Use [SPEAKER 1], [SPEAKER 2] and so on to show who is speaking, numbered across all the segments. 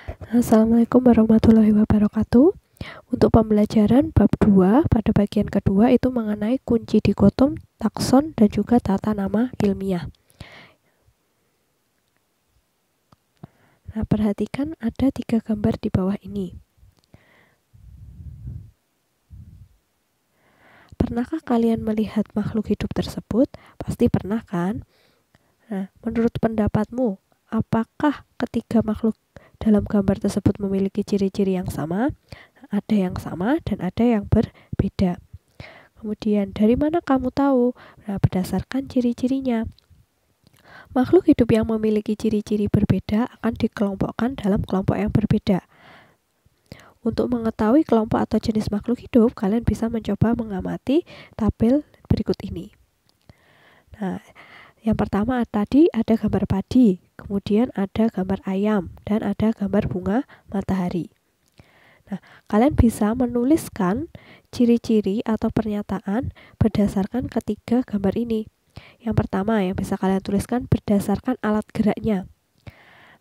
[SPEAKER 1] Assalamualaikum warahmatullahi wabarakatuh. Untuk pembelajaran bab 2 pada bagian kedua itu mengenai kunci dikotom, takson, dan juga tata nama ilmiah. Nah, perhatikan ada 3 gambar di bawah ini. Pernahkah kalian melihat makhluk hidup tersebut? Pasti pernah kan? Nah, menurut pendapatmu, apakah ketiga makhluk dalam gambar tersebut memiliki ciri-ciri yang sama? Ada yang sama dan ada yang berbeda. Kemudian, dari mana kamu tahu? Nah, berdasarkan ciri-cirinya. Makhluk hidup yang memiliki ciri-ciri berbeda akan dikelompokkan dalam kelompok yang berbeda. Untuk mengetahui kelompok atau jenis makhluk hidup, kalian bisa mencoba mengamati tabel berikut ini. Nah, yang pertama tadi ada gambar padi, kemudian ada gambar ayam, dan ada gambar bunga matahari. Nah, kalian bisa menuliskan ciri-ciri atau pernyataan berdasarkan ketiga gambar ini. Yang pertama yang bisa kalian tuliskan berdasarkan alat geraknya.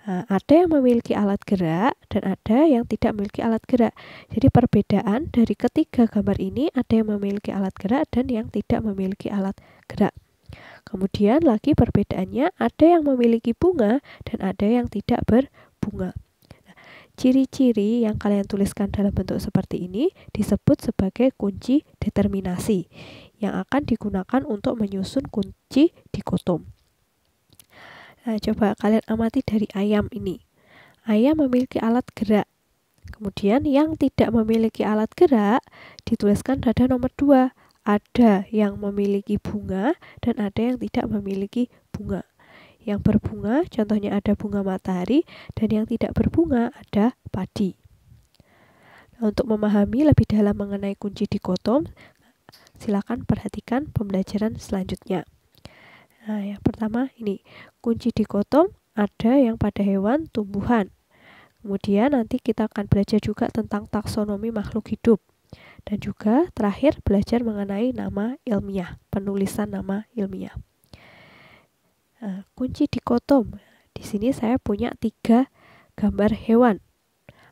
[SPEAKER 1] Nah, ada yang memiliki alat gerak dan ada yang tidak memiliki alat gerak. Jadi perbedaan dari ketiga gambar ini ada yang memiliki alat gerak dan yang tidak memiliki alat gerak. Kemudian lagi perbedaannya ada yang memiliki bunga dan ada yang tidak berbunga. Ciri-ciri yang kalian tuliskan dalam bentuk seperti ini disebut sebagai kunci determinasi yang akan digunakan untuk menyusun kunci dikotom. Nah, coba kalian amati dari ayam ini. Ayam memiliki alat gerak. Kemudian yang tidak memiliki alat gerak dituliskan pada nomor 2. Ada yang memiliki bunga dan ada yang tidak memiliki bunga. Yang berbunga, contohnya ada bunga matahari, dan yang tidak berbunga ada padi. Nah, untuk memahami lebih dalam mengenai kunci dikotom, silakan perhatikan pembelajaran selanjutnya. Nah, yang pertama ini, kunci dikotom ada yang pada hewan, tumbuhan. Kemudian nanti kita akan belajar juga tentang taksonomi makhluk hidup. Dan juga terakhir belajar mengenai nama ilmiah, penulisan nama ilmiah. Nah, kunci dikotom. Di sini saya punya 3 gambar hewan.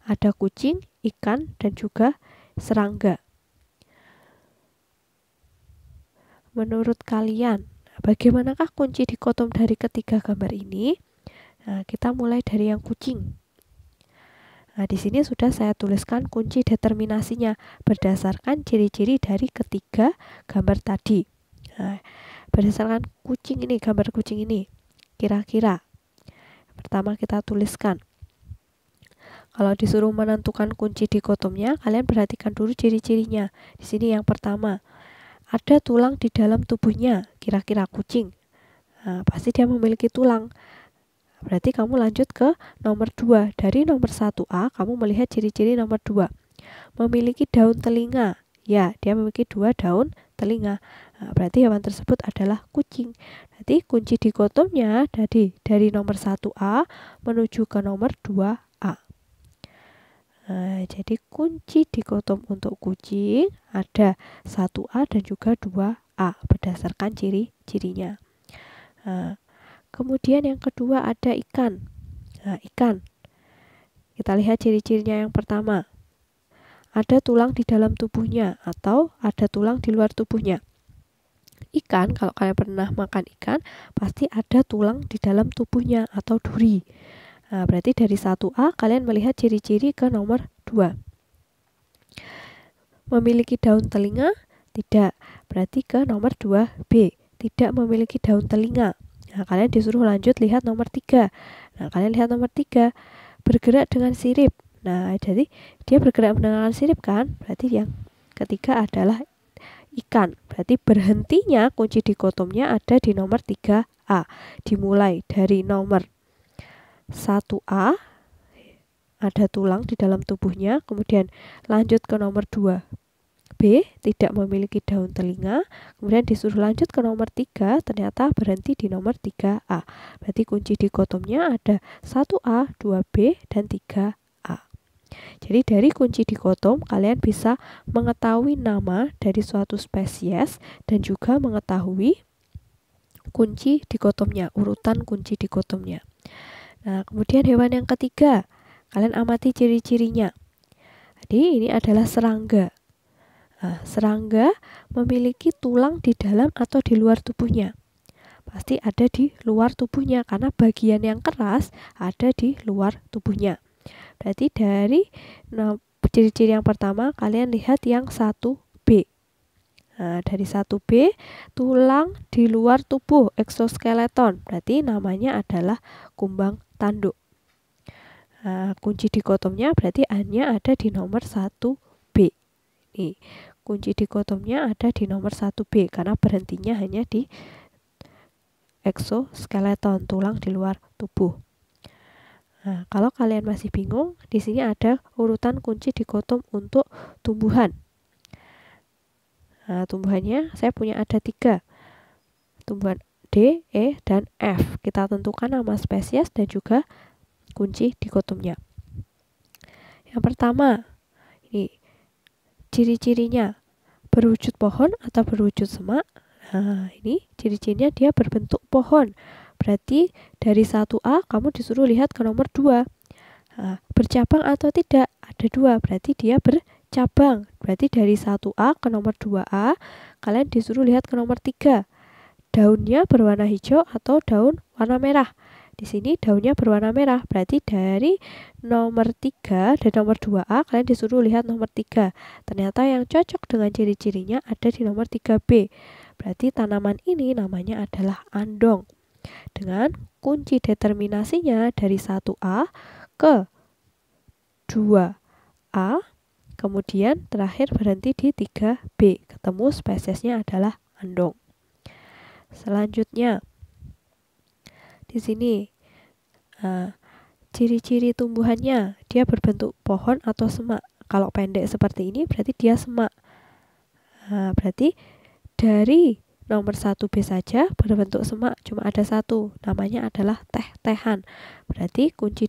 [SPEAKER 1] Ada kucing, ikan, dan juga serangga. Menurut kalian, bagaimanakah kunci dikotom dari ketiga gambar ini? Nah, kita mulai dari yang kucing. Nah, di sini sudah saya tuliskan kunci determinasinya berdasarkan ciri-ciri dari ketiga gambar tadi. Nah, berdasarkan kucing ini, gambar kucing ini, kira-kira pertama kita tuliskan. Kalau disuruh menentukan kunci dikotomnya, kalian perhatikan dulu ciri-cirinya. Di sini yang pertama, ada tulang di dalam tubuhnya, kira-kira kucing. Nah, pasti dia memiliki tulang. Berarti kamu lanjut ke nomor 2. Dari nomor 1A, kamu melihat ciri-ciri nomor 2. Memiliki daun telinga. Ya, dia memiliki 2 daun telinga. Nah, berarti hewan tersebut adalah kucing. Nanti kunci dikotomnya dari nomor 1A menuju ke nomor 2A. Nah, jadi kunci dikotom untuk kucing ada 1A dan juga 2A berdasarkan ciri-cirinya. Nah, kemudian yang kedua ada ikan. Nah, ikan. Kita lihat ciri-cirinya yang pertama. Ada tulang di dalam tubuhnya atau ada tulang di luar tubuhnya. Ikan, kalau kalian pernah makan ikan, pasti ada tulang di dalam tubuhnya atau duri. Nah, berarti dari 1A kalian melihat ciri-ciri ke nomor 2. Memiliki daun telinga? Tidak. Berarti ke nomor 2B. Tidak memiliki daun telinga. Nah, kalian disuruh lanjut lihat nomor 3. Nah, kalian lihat nomor 3. Bergerak dengan sirip. Nah, jadi dia bergerak dengan sirip kan? Berarti yang ketiga adalah ikan. Berarti berhentinya kunci dikotomnya ada di nomor 3A. Dimulai dari nomor 1A, ada tulang di dalam tubuhnya. Kemudian lanjut ke nomor 2B, tidak memiliki daun telinga. Kemudian disuruh lanjut ke nomor 3, ternyata berhenti di nomor 3A. Berarti kunci dikotomnya ada 1A, 2B, dan 3A. Jadi dari kunci dikotom kalian bisa mengetahui nama dari suatu spesies dan juga mengetahui kunci dikotomnya, urutan kunci dikotomnya. Nah, kemudian hewan yang ketiga, Kalian amati ciri-cirinya. Jadi ini adalah serangga. Nah, serangga memiliki tulang di dalam atau di luar tubuhnya. Pasti ada di luar tubuhnya karena bagian yang keras ada di luar tubuhnya. Berarti dari ciri-ciri yang pertama kalian lihat yang 1B. Nah, dari 1B, tulang di luar tubuh, eksoskeleton. Berarti namanya adalah kumbang tanduk. Nah, kunci dikotomnya berarti hanya ada di nomor 1B. Nih, kunci dikotomnya ada di nomor 1B karena berhentinya hanya di eksoskeleton, tulang di luar tubuh. Nah, kalau kalian masih bingung, di sini ada urutan kunci dikotom untuk tumbuhan. Nah, tumbuhannya saya punya ada 3. Tumbuhan D, E, dan F. Kita tentukan nama spesies dan juga kunci dikotomnya. Yang pertama, ini ciri-cirinya berwujud pohon atau berwujud semak. Nah, ini ciri-cirinya dia berbentuk pohon. Berarti dari 1A kamu disuruh lihat ke nomor 2. Nah, bercabang atau tidak? Ada 2, berarti dia bercabang. Berarti dari 1A ke nomor 2A, kalian disuruh lihat ke nomor 3. Daunnya berwarna hijau atau daun warna merah. Di sini daunnya berwarna merah. Berarti dari nomor 3 dan nomor 2A, kalian disuruh lihat nomor 3. Ternyata yang cocok dengan ciri-cirinya ada di nomor 3B. Berarti tanaman ini namanya adalah andong. Dengan kunci determinasinya dari 1A ke 2A, kemudian terakhir berhenti di 3B. Ketemu spesiesnya adalah andong. Selanjutnya, di sini ciri-ciri tumbuhannya, dia berbentuk pohon atau semak. Kalau pendek seperti ini berarti dia semak. Nah, berarti dari nomor 1B saja berbentuk semak cuma ada 1, namanya adalah teh-tehan. Berarti kunci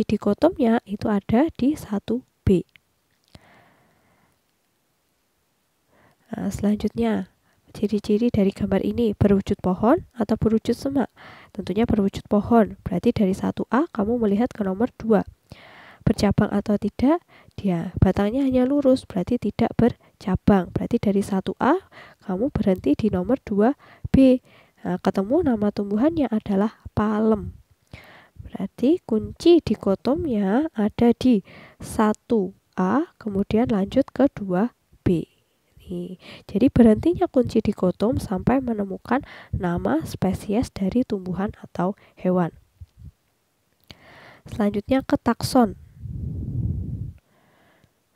[SPEAKER 1] dikotomnya itu ada di 1B. Nah, selanjutnya, ciri-ciri dari gambar ini berwujud pohon atau berwujud semak. Tentunya berwujud pohon. Berarti dari 1A kamu melihat ke nomor 2. Bercabang atau tidak? Dia batangnya hanya lurus, berarti tidak bercabang. Berarti dari 1A kamu berhenti di nomor 2B. Nah, ketemu nama tumbuhannya adalah palem. Berarti kunci dikotomnya ada di 1A, kemudian lanjut ke 2B. Jadi berhentinya kunci dikotom sampai menemukan nama spesies dari tumbuhan atau hewan. Selanjutnya ke takson.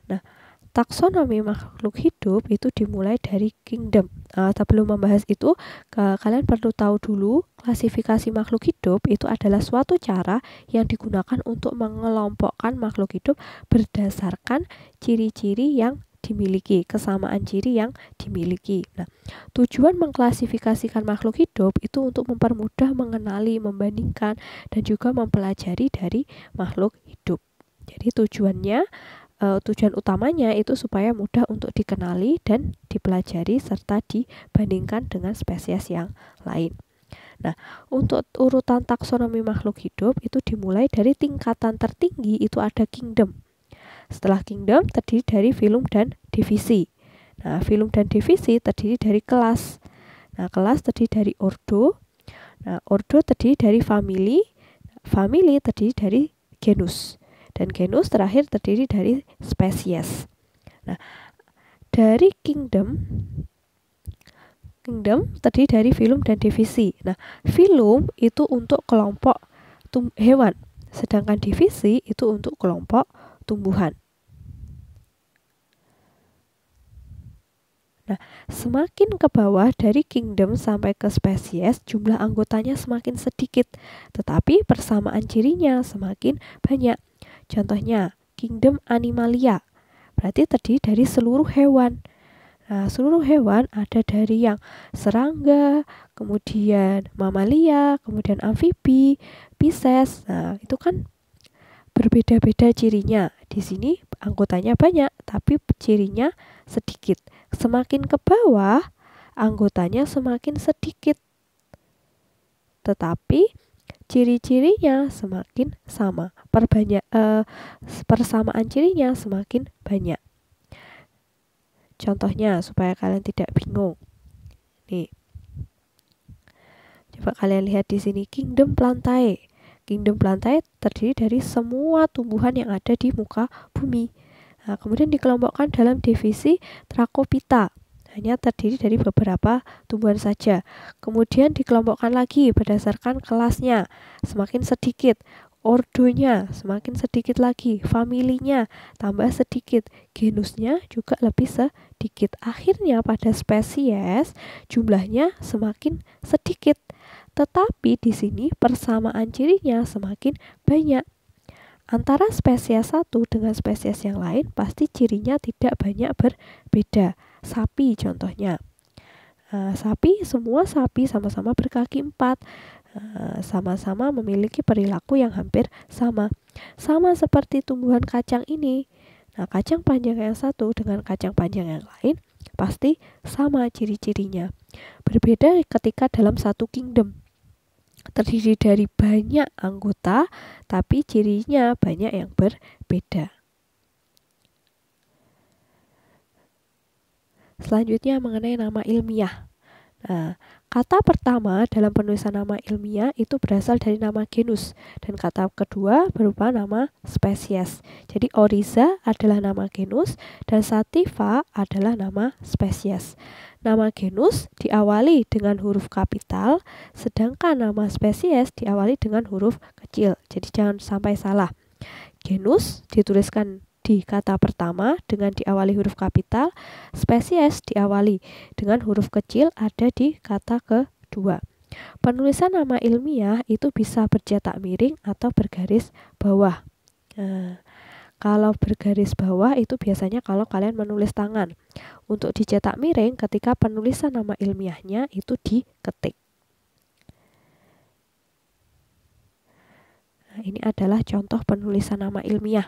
[SPEAKER 1] Nah, taksonomi makhluk hidup itu dimulai dari kingdom. Sebelum membahas itu, kalian perlu tahu dulu klasifikasi makhluk hidup itu adalah suatu cara yang digunakan untuk mengelompokkan makhluk hidup berdasarkan ciri-ciri yang dimiliki, kesamaan ciri yang dimiliki. Nah, tujuan mengklasifikasikan makhluk hidup itu untuk mempermudah mengenali, membandingkan, dan juga mempelajari dari makhluk hidup. Jadi tujuan utamanya itu supaya mudah untuk dikenali dan dipelajari serta dibandingkan dengan spesies yang lain. Nah, untuk urutan taksonomi makhluk hidup itu dimulai dari tingkatan tertinggi itu ada kingdom. Setelah kingdom terdiri dari filum dan divisi. Nah, filum dan divisi terdiri dari kelas. Nah, kelas terdiri dari ordo. Nah, ordo terdiri dari famili. Famili terdiri dari genus. Dan genus terakhir terdiri dari spesies. Nah, dari kingdom terdiri dari filum dan divisi. Nah, filum itu untuk kelompok hewan, sedangkan divisi itu untuk kelompok tumbuhan. Nah, semakin ke bawah dari kingdom sampai ke spesies, jumlah anggotanya semakin sedikit, tetapi persamaan cirinya semakin banyak. Contohnya, kingdom animalia, berarti terdiri dari seluruh hewan. Nah, seluruh hewan ada dari yang serangga, kemudian mamalia, kemudian amfibi, pisces. Nah, itu kan berbeda-beda cirinya. Di sini anggotanya banyak, tapi cirinya sedikit. Semakin ke bawah, anggotanya semakin sedikit. Tetapi ciri-cirinya semakin sama, persamaan cirinya semakin banyak. Contohnya supaya kalian tidak bingung. Nih. Coba kalian lihat di sini Kingdom Plantae. Kingdom Plantae terdiri dari semua tumbuhan yang ada di muka bumi. Nah, kemudian dikelompokkan dalam divisi Thracophyta. Hanya terdiri dari beberapa tumbuhan saja. Kemudian dikelompokkan lagi berdasarkan kelasnya. Semakin sedikit. Ordonya semakin sedikit lagi, familinya tambah sedikit, genusnya juga lebih sedikit. Akhirnya pada spesies jumlahnya semakin sedikit. Tetapi di sini persamaan cirinya semakin banyak. Antara spesies satu dengan spesies yang lain pasti cirinya tidak banyak berbeda. Sapi contohnya. Semua sapi sama-sama berkaki 4. Sama-sama memiliki perilaku yang hampir sama. Sama seperti tumbuhan kacang ini. Nah, kacang panjang yang satu dengan kacang panjang yang lain pasti sama ciri-cirinya. Berbeda ketika dalam satu kingdom. Terdiri dari banyak anggota, tapi cirinya banyak yang berbeda. Selanjutnya mengenai nama ilmiah. Nah, kata pertama dalam penulisan nama ilmiah itu berasal dari nama genus dan kata kedua berupa nama spesies. Jadi Oryza adalah nama genus dan Sativa adalah nama spesies. Nama genus diawali dengan huruf kapital, sedangkan nama spesies diawali dengan huruf kecil. Jadi jangan sampai salah. Genus dituliskan di kata pertama dengan diawali huruf kapital, spesies diawali dengan huruf kecil ada di kata kedua. Penulisan nama ilmiah itu bisa bercetak miring atau bergaris bawah. Nah, kalau bergaris bawah itu biasanya kalau kalian menulis tangan. Untuk dicetak miring ketika penulisan nama ilmiahnya itu diketik. Nah, ini adalah contoh penulisan nama ilmiah.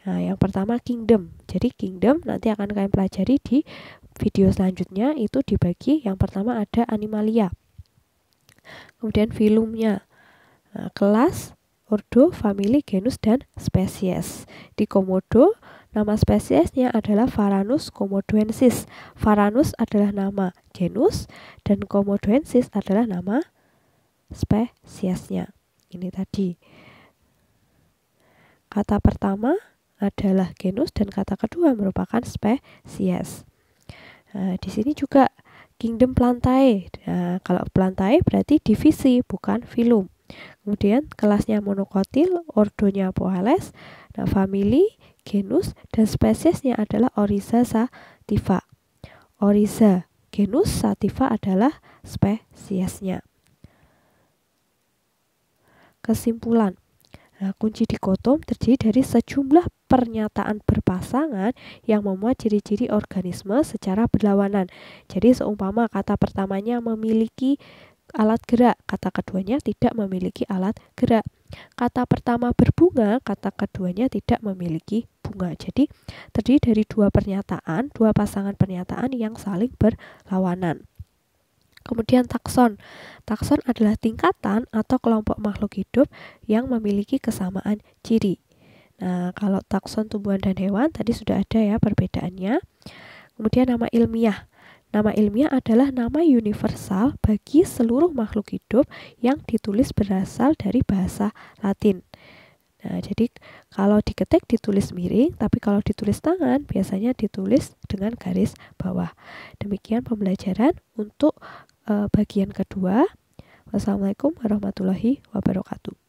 [SPEAKER 1] Nah, yang pertama kingdom. Jadi kingdom nanti akan kalian pelajari di video selanjutnya, itu dibagi. Yang pertama ada animalia. Kemudian filumnya. Nah, kelas, ordo, famili, genus, dan spesies. Di Komodo, nama spesiesnya adalah Varanus komodoensis. Varanus adalah nama genus dan komodoensis adalah nama spesiesnya. Ini tadi. Kata pertama adalah genus dan kata kedua merupakan spesies. Nah, di sini juga Kingdom Plantae. Nah, kalau Plantae berarti divisi bukan filum. Kemudian kelasnya monokotil, ordonya Poales, nah famili, genus dan spesiesnya adalah Oryza sativa. Oryza genus, sativa adalah spesiesnya. Kesimpulan. Nah, kunci dikotom terdiri dari sejumlah pernyataan berpasangan yang memuat ciri-ciri organisme secara berlawanan. Jadi seumpama kata pertamanya memiliki alat gerak, kata keduanya tidak memiliki alat gerak. Kata pertama berbunga, kata keduanya tidak memiliki bunga. Jadi terdiri dari dua pasangan pernyataan yang saling berlawanan. Kemudian takson. Takson adalah tingkatan atau kelompok makhluk hidup yang memiliki kesamaan ciri. Nah, kalau takson tumbuhan dan hewan tadi sudah ada ya perbedaannya. Kemudian nama ilmiah. Nama ilmiah adalah nama universal bagi seluruh makhluk hidup yang ditulis berasal dari bahasa Latin. Nah, jadi kalau diketik ditulis miring, tapi kalau ditulis tangan biasanya ditulis dengan garis bawah. Demikian pembelajaran untuk bagian kedua. Wassalamualaikum warahmatullahi wabarakatuh.